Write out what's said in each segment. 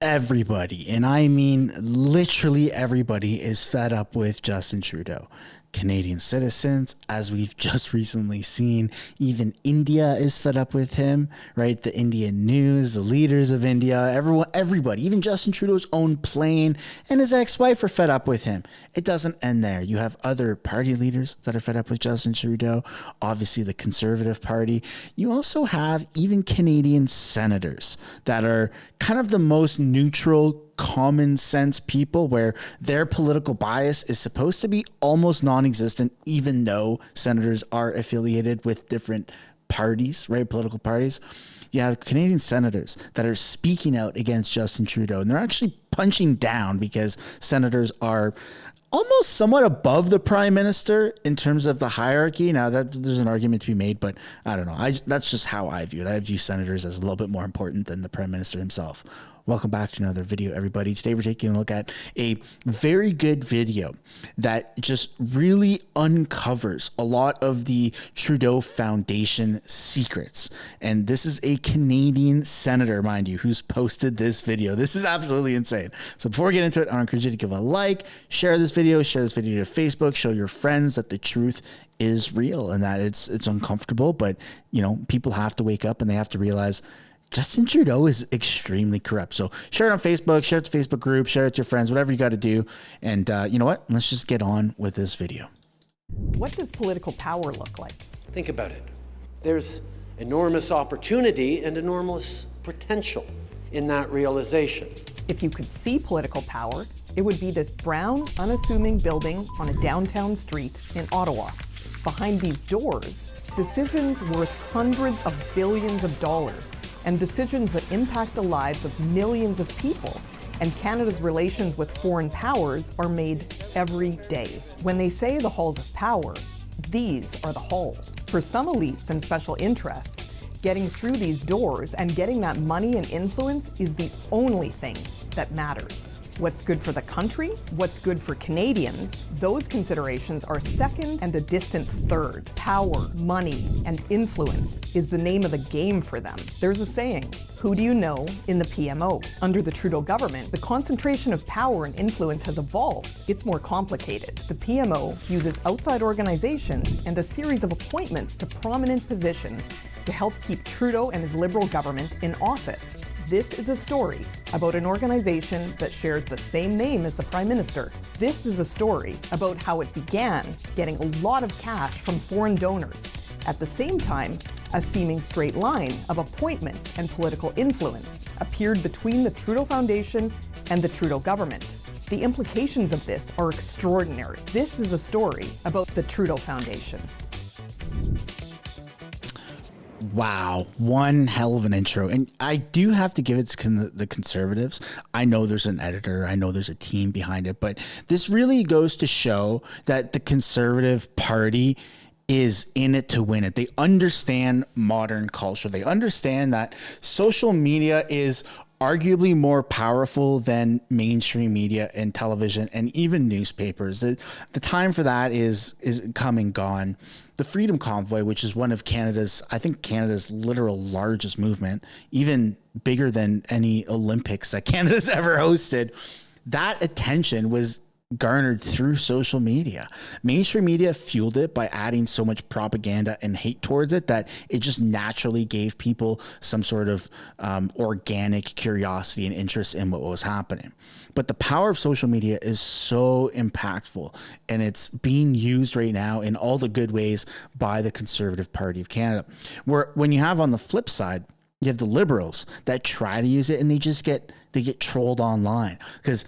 Everybody, and I mean literally everybody, is fed up with Justin Trudeau. Canadian citizens, as we've just recently seen, even India is fed up with him, right? The Indian news, the leaders of India, everybody, even Justin Trudeau's own plane and his ex-wife are fed up with him. It doesn't end there. You have other party leaders that are fed up with Justin Trudeau, obviously the Conservative Party. You also have even Canadian senators that are kind of the most neutral, common sense people, where their political bias is supposed to be almost non-existent, even though senators are affiliated with different parties, right? Political parties. You have Canadian senators that are speaking out against Justin Trudeau, and they're actually punching down because senators are almost somewhat above the prime minister in terms of the hierarchy. Now that there's an argument to be made, but I don't know. That's just how I view it. I view senators as a little bit more important than the prime minister himself. Welcome back to another video, everybody. Today we're taking a look at a very good video that just really uncovers a lot of the Trudeau Foundation secrets. And this is a Canadian senator, mind you, who's posted this video. This is absolutely insane. So before we get into it, I encourage you to give a like, share this video to Facebook, show your friends that the truth is real and that it's uncomfortable, but you know, people have to wake up and they have to realize Justin Trudeau is extremely corrupt. So share it on Facebook, share it to Facebook group, share it to your friends, whatever you got to do. And you know what? Let's just get on with this video. What does political power look like? Think about it. There's enormous opportunity and enormous potential in that realization. If you could see political power, it would be this brown, unassuming building on a downtown street in Ottawa. Behind these doors, decisions worth hundreds of billions of dollars, and decisions that impact the lives of millions of people, and Canada's relations with foreign powers are made every day. When they say the halls of power, these are the halls. For some elites and special interests, getting through these doors and getting that money and influence is the only thing that matters. What's good for the country? What's good for Canadians? Those considerations are second and a distant third. Power, money, and influence is the name of the game for them. There's a saying, who do you know in the PMO? Under the Trudeau government, the concentration of power and influence has evolved. It's more complicated. The PMO uses outside organizations and a series of appointments to prominent positions to help keep Trudeau and his Liberal government in office. This is a story about an organization that shares the same name as the Prime Minister. This is a story about how it began getting a lot of cash from foreign donors. At the same time, a seeming straight line of appointments and political influence appeared between the Trudeau Foundation and the Trudeau government. The implications of this are extraordinary. This is a story about the Trudeau Foundation. Wow, one hell of an intro. And I do have to give it to the Conservatives. I know there's an editor, I know there's a team behind it, but this really goes to show that the Conservative Party is in it to win it. They understand modern culture. They understand that social media is arguably more powerful than mainstream media and television and even newspapers. The time for that is come and gone. The Freedom Convoy, which is one of Canada's, I think Canada's literal largest movement, even bigger than any Olympics that Canada's ever hosted, that attention was garnered through social media. Mainstream media fueled it by adding so much propaganda and hate towards it that it just naturally gave people some sort of organic curiosity and interest in what was happening. But the power of social media is so impactful, and it's being used right now in all the good ways by the Conservative Party of Canada. Where when you have on the flip side, you have the Liberals that try to use it and they get trolled online, because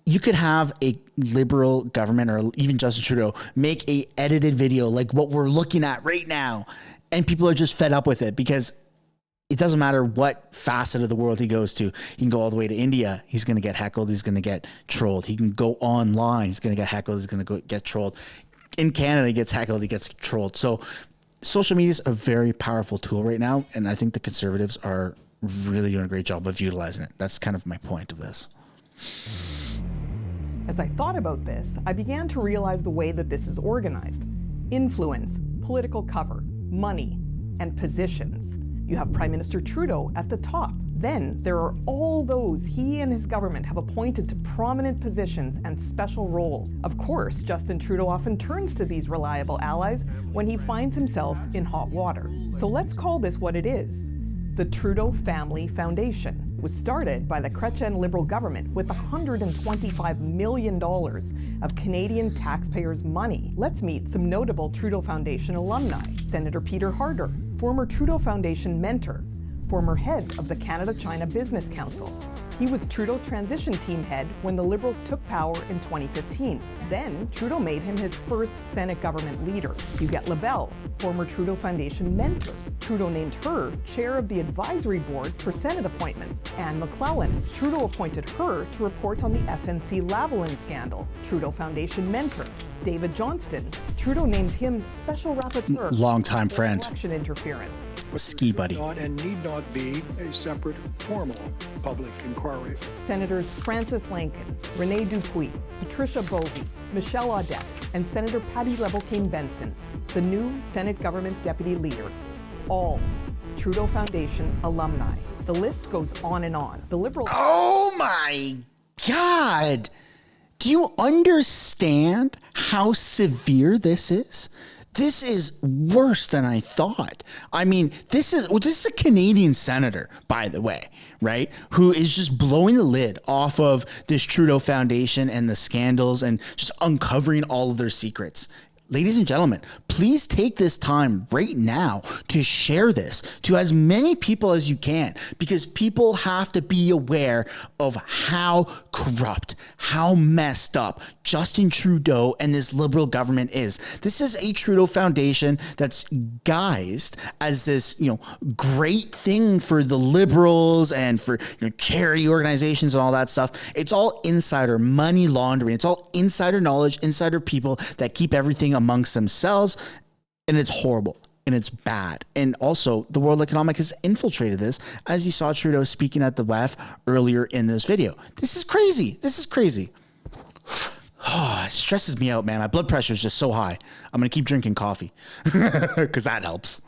you could have a Liberal government or even Justin Trudeau make a edited video like what we're looking at right now, and people are just fed up with it because it doesn't matter what facet of the world he goes to. He can go all the way to India. He's going to get heckled. He's going to get trolled. He can go online. He's going to get heckled. He's going to get trolled. In Canada, he gets heckled. He gets trolled. So social media is a very powerful tool right now, and I think the Conservatives are really doing a great job of utilizing it. That's kind of my point of this. As I thought about this, I began to realize the way that this is organized. Influence, political cover, money, and positions. You have Prime Minister Trudeau at the top. Then there are all those he and his government have appointed to prominent positions and special roles. Of course, Justin Trudeau often turns to these reliable allies when he finds himself in hot water. So let's call this what it is. The Trudeau Family Foundation was started by the Chrétien Liberal government with $125 million of Canadian taxpayers' money. Let's meet some notable Trudeau Foundation alumni. Senator Peter Harder, former Trudeau Foundation mentor, former head of the Canada-China Business Council. He was Trudeau's transition team head when the Liberals took power in 2015. Then, Trudeau made him his first Senate government leader. Huguette Labelle, former Trudeau Foundation mentor. Trudeau named her chair of the advisory board for Senate appointments. Anne McClellan, Trudeau appointed her to report on the SNC-Lavalin scandal. Trudeau Foundation mentor. David Johnston, Trudeau named him special rapporteur. Longtime for friend. Election interference. Ski buddy. Not and need not be a separate formal public inquiry. Senators Francis Lankin, Rene Dupuis, Patricia Bovey, Michelle Audette, and Senator Patty Levelcane-Benson, the new Senate government deputy leader, all Trudeau Foundation alumni. The list goes on and on. The Liberal... Oh my God. Do you understand how severe this is? This is worse than I thought. I mean, this is a Canadian senator, by the way, right? Who is just blowing the lid off of this Trudeau Foundation and the scandals and just uncovering all of their secrets. Ladies and gentlemen, please take this time right now to share this to as many people as you can, because people have to be aware of how corrupt, how messed up Justin Trudeau and this Liberal government is. This is a Trudeau Foundation that's guised as this, great thing for the Liberals and for charity organizations and all that stuff. It's all insider money laundering. It's all insider knowledge, insider people that keep everything amongst themselves, and it's horrible and it's bad. And also, the World Economic has infiltrated this, as you saw Trudeau speaking at the WEF earlier in this video. This is crazy. This is crazy. Oh, it stresses me out, man. My blood pressure is just so high. I'm going to keep drinking coffee because that helps.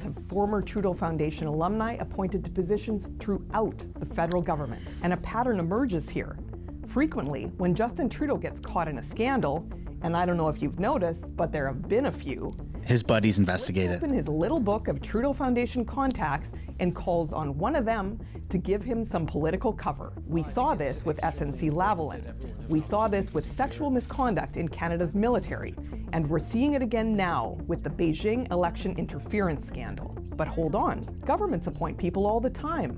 Have former Trudeau Foundation alumni appointed to positions throughout the federal government. And a pattern emerges here. Frequently, when Justin Trudeau gets caught in a scandal, and I don't know if you've noticed, but there have been a few, his buddies investigate it. Open his little book of Trudeau Foundation contacts and calls on one of them to give him some political cover. We saw this with SNC-Lavalin. We saw this with sexual misconduct in Canada's military. And we're seeing it again now with the Beijing election interference scandal. But hold on, governments appoint people all the time.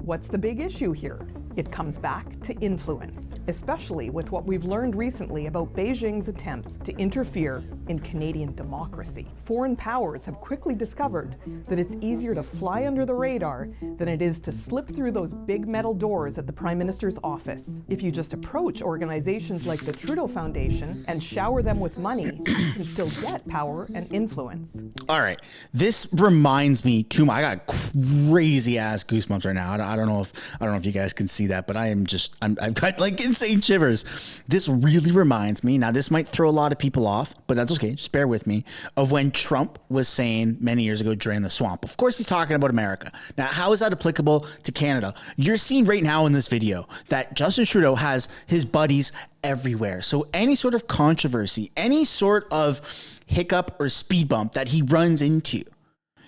What's the big issue here? It comes back to influence, especially with what we've learned recently about Beijing's attempts to interfere in Canadian democracy. Foreign powers have quickly discovered that it's easier to fly under the radar than it is to slip through those big metal doors at the Prime Minister's office. If you just approach organizations like the Trudeau Foundation and shower them with money, you can still get power and influence. All right, this reminds me too much. I got crazy ass goosebumps right now. I don't know if you guys can see that, but I've got like insane shivers. This really reminds me, now this might throw a lot of people off, but that's okay, just bear with me, of when Trump was saying many years ago, drain the swamp. Of course he's talking about America. Now, how is that applicable to Canada? You're seeing right now in this video that Justin Trudeau has his buddies everywhere. So any sort of controversy, any sort of hiccup or speed bump that he runs into,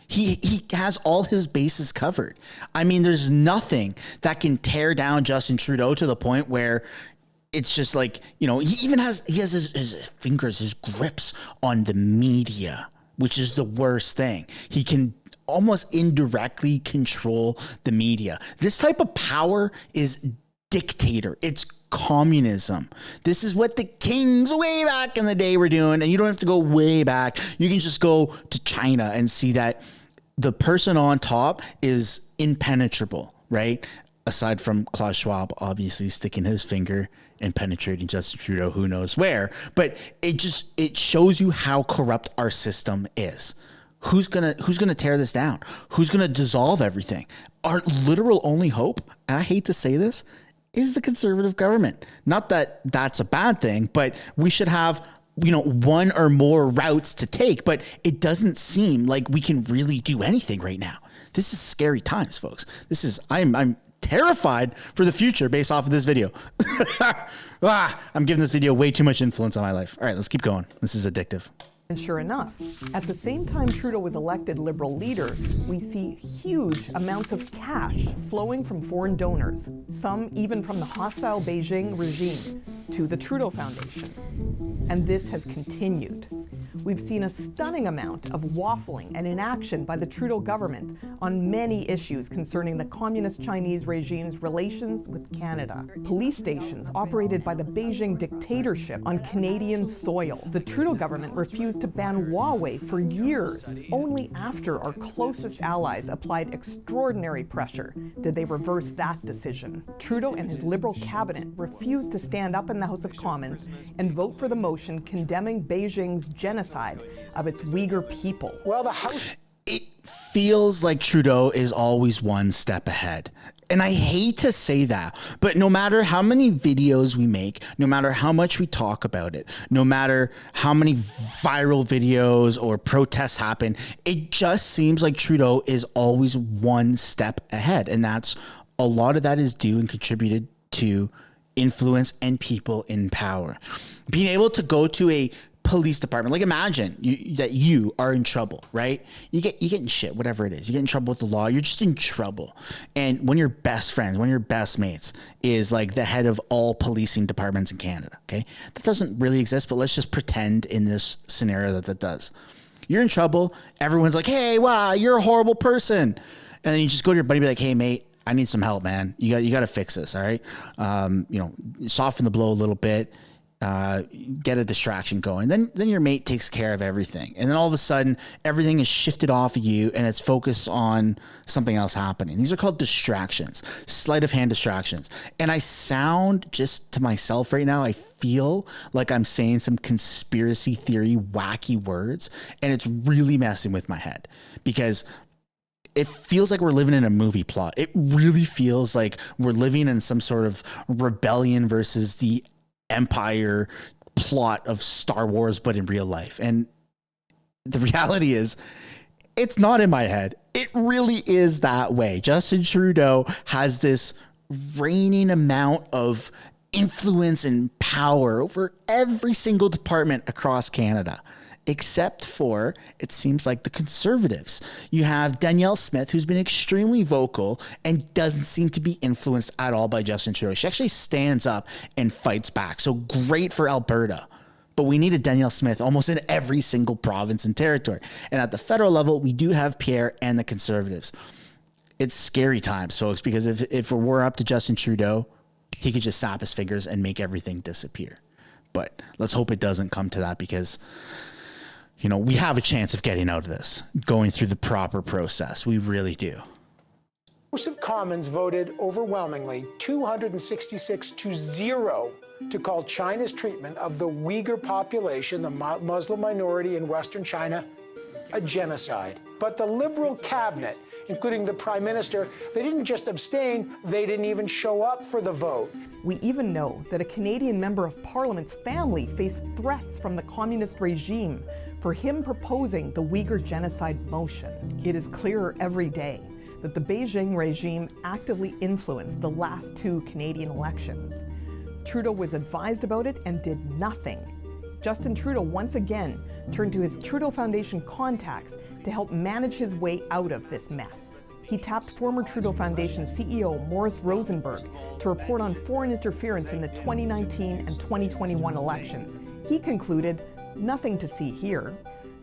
He has all his bases covered. I mean, there's nothing that can tear down Justin Trudeau to the point where it's just like, he even has his fingers, his grips on the media, which is the worst thing. He can almost indirectly control the media. This type of power is dictator. It's communism. This is what the kings way back in the day were doing. And you don't have to go way back. You can just go to China and see that the person on top is impenetrable, right? Aside from Klaus Schwab, obviously sticking his finger and penetrating Justin Trudeau, who knows where. But it shows you how corrupt our system is. Who's gonna tear this down? Who's gonna dissolve everything? Our literal only hope, and I hate to say this, is the Conservative government. Not that that's a bad thing, but we should have one or more routes to take, but it doesn't seem like we can really do anything right now. This is scary times, folks. I'm terrified for the future based off of this video. I'm giving this video way too much influence on my life. All right, let's keep going. This is addictive. And sure enough, at the same time Trudeau was elected Liberal leader, we see huge amounts of cash flowing from foreign donors, some even from the hostile Beijing regime, to the Trudeau Foundation. And this has continued. We've seen a stunning amount of waffling and inaction by the Trudeau government on many issues concerning the Communist Chinese regime's relations with Canada. Police stations operated by the Beijing dictatorship on Canadian soil. The Trudeau government refused to ban Huawei for years. Only after our closest allies applied extraordinary pressure did they reverse that decision. Trudeau and his Liberal cabinet refused to stand up in the House of Commons and vote for the motion condemning Beijing's genocide of its Uyghur people. Well, the House... It feels like Trudeau is always one step ahead. And I hate to say that, but no matter how many videos we make, no matter how much we talk about it, no matter how many viral videos or protests happen, it just seems like Trudeau is always one step ahead. And a lot of that is due and contributed to influence and people in power. Being able to go to a police department, like imagine that you are in trouble, right? You get in shit, whatever it is. You get in trouble with the law. You're just in trouble. And one of your best friends, one of your best mates is like the head of all policing departments in Canada, okay? That doesn't really exist, but let's just pretend in this scenario that does. You're in trouble. Everyone's like, hey, wow, you're a horrible person. And then you just go to your buddy and be like, hey, mate, I need some help, man. You got to fix this, all right? Soften the blow a little bit. Get a distraction going. Then your mate takes care of everything. And then all of a sudden, everything is shifted off of you and it's focused on something else happening. These are called distractions, sleight of hand distractions. And I sound just to myself right now, I feel like I'm saying some conspiracy theory, wacky words, and it's really messing with my head because it feels like we're living in a movie plot. It really feels like we're living in some sort of rebellion versus the Empire plot of Star Wars, but in real life. And the reality is, it's not in my head. It really is that way. Justin Trudeau has this reigning amount of influence and power over every single department across Canada, except for, it seems like, the Conservatives. You have Danielle Smith, who's been extremely vocal and doesn't seem to be influenced at all by Justin Trudeau. She actually stands up and fights back. So great for Alberta. But we need a Danielle Smith almost in every single province and territory. And at the federal level, we do have Pierre and the Conservatives. It's scary times, folks, because if we're up to Justin Trudeau, he could just snap his fingers and make everything disappear. But let's hope it doesn't come to that because we have a chance of getting out of this, going through the proper process. We really do. House of Commons voted overwhelmingly 266-0 to call China's treatment of the Uyghur population, the Muslim minority in Western China, a genocide. But the Liberal cabinet, including the Prime Minister, they didn't just abstain, they didn't even show up for the vote. We even know that a Canadian member of Parliament's family faced threats from the communist regime for him proposing the Uyghur genocide motion. It is clearer every day that the Beijing regime actively influenced the last two Canadian elections. Trudeau was advised about it and did nothing. Justin Trudeau once again turned to his Trudeau Foundation contacts to help manage his way out of this mess. He tapped former Trudeau Foundation CEO Morris Rosenberg to report on foreign interference in the 2019 and 2021 elections. He concluded, nothing to see here.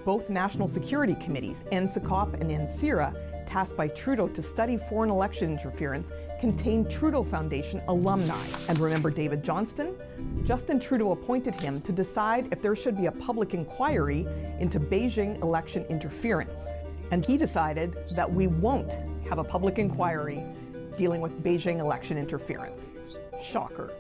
Both national security committees, NSICOP and NSIRA, tasked by Trudeau to study foreign election interference, contain Trudeau Foundation alumni. And remember David Johnston? Justin Trudeau appointed him to decide if there should be a public inquiry into Beijing election interference. And he decided that we won't have a public inquiry dealing with Beijing election interference. Shocker.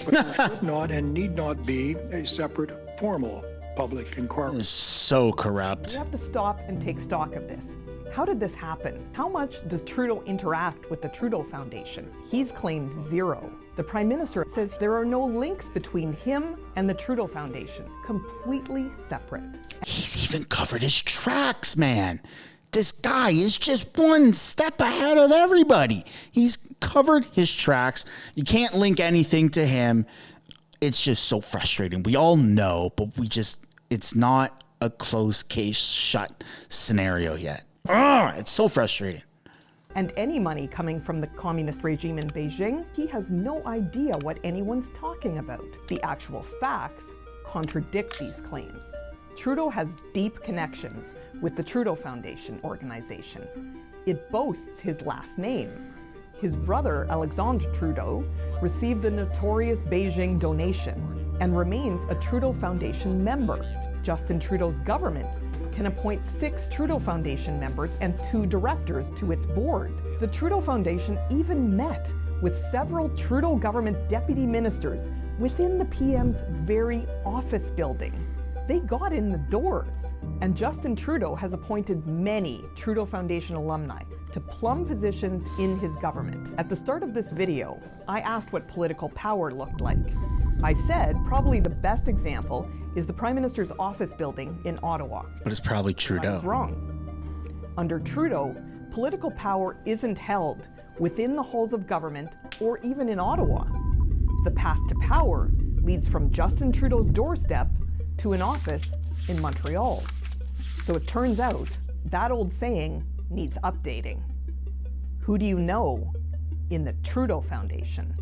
But there should not and need not be a separate formal public inquiry. So corrupt. We have to stop and take stock of this. How did this happen? How much does Trudeau interact with the Trudeau Foundation? He's claimed zero. The Prime Minister says there are no links between him and the Trudeau Foundation, completely separate. He's even covered his tracks, man. this guy is just one step ahead of everybody. He's covered his tracks. You can't link anything to him. It's just so frustrating. We all know, but it's not a closed case shut scenario yet. It's so frustrating. And any money coming from the communist regime in Beijing, he has no idea what anyone's talking about. The actual facts contradict these claims. Trudeau has deep connections with the Trudeau Foundation organization. It boasts his last name. His brother, Alexandre Trudeau, received a notorious Beijing donation and remains a Trudeau Foundation member. Justin Trudeau's government can appoint 6 Trudeau Foundation members and 2 directors to its board. The Trudeau Foundation even met with several Trudeau government deputy ministers within the PM's very office building. They got in the doors. And Justin Trudeau has appointed many Trudeau Foundation alumni to plum positions in his government. At the start of this video, I asked what political power looked like. I said probably the best example is the Prime Minister's office building in Ottawa. But it's probably I Trudeau. was wrong. Under Trudeau, political power isn't held within the halls of government or even in Ottawa. The path to power leads from Justin Trudeau's doorstep to an office in Montreal. So it turns out that old saying needs updating. Who do you know in the Trudeau Foundation?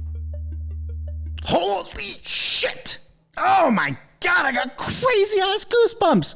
Holy shit! Oh my God, I got crazy ass goosebumps.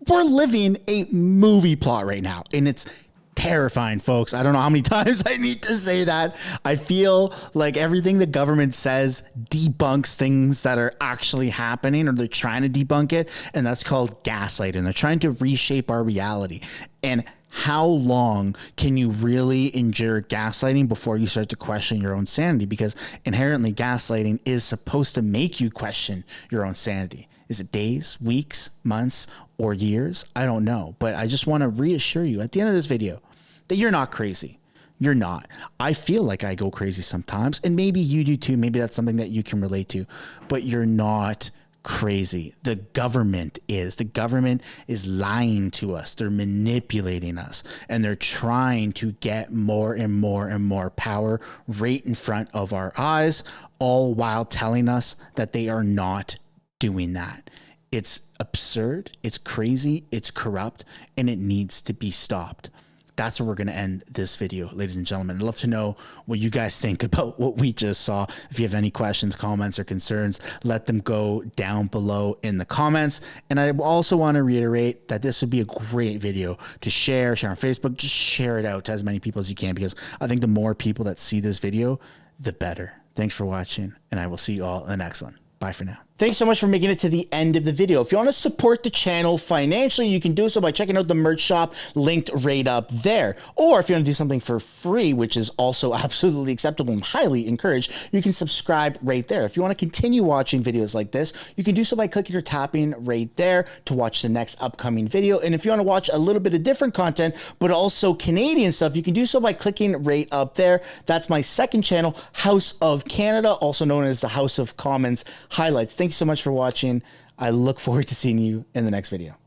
We're living a movie plot right now, and it's terrifying, folks. I don't know how many times I need to say that. I feel like everything the government says debunks things that are actually happening, or they're trying to debunk it, and that's called gaslighting. They're trying to reshape our reality. And how long can you really endure gaslighting before you start to question your own sanity? Because inherently gaslighting is supposed to make you question your own sanity. Is it days, weeks, months, or years? I don't know. But I just want to reassure you at the end of this video that you're not crazy. You're not. I feel like I go crazy sometimes, and maybe you do too. Maybe that's something that you can relate to, but you're not crazy. The government is. The government is lying to us. They're manipulating us, and they're trying to get more and more and more power right in front of our eyes, all while telling us that they are not doing that. It's absurd. It's crazy. It's corrupt, and it needs to be stopped. That's where we're going to end this video, ladies and gentlemen. I'd love to know what you guys think about what we just saw. If you have any questions, comments, or concerns, let them go down below in the comments. And I also want to reiterate that this would be a great video to share on Facebook. Just share it out to as many people as you can, because I think the more people that see this video, the better. Thanks for watching, and I will see you all in the next one. Bye for now. Thanks so much for making it to the end of the video. If you want to support the channel financially, you can do so by checking out the merch shop linked right up there. Or if you want to do something for free, which is also absolutely acceptable and highly encouraged, you can subscribe right there. If you want to continue watching videos like this, you can do so by clicking or tapping right there to watch the next upcoming video. And if you want to watch a little bit of different content, but also Canadian stuff, you can do so by clicking right up there. That's my second channel, House of Canada, also known as the House of Commons Highlights. Thank you so much for watching. I look forward to seeing you in the next video.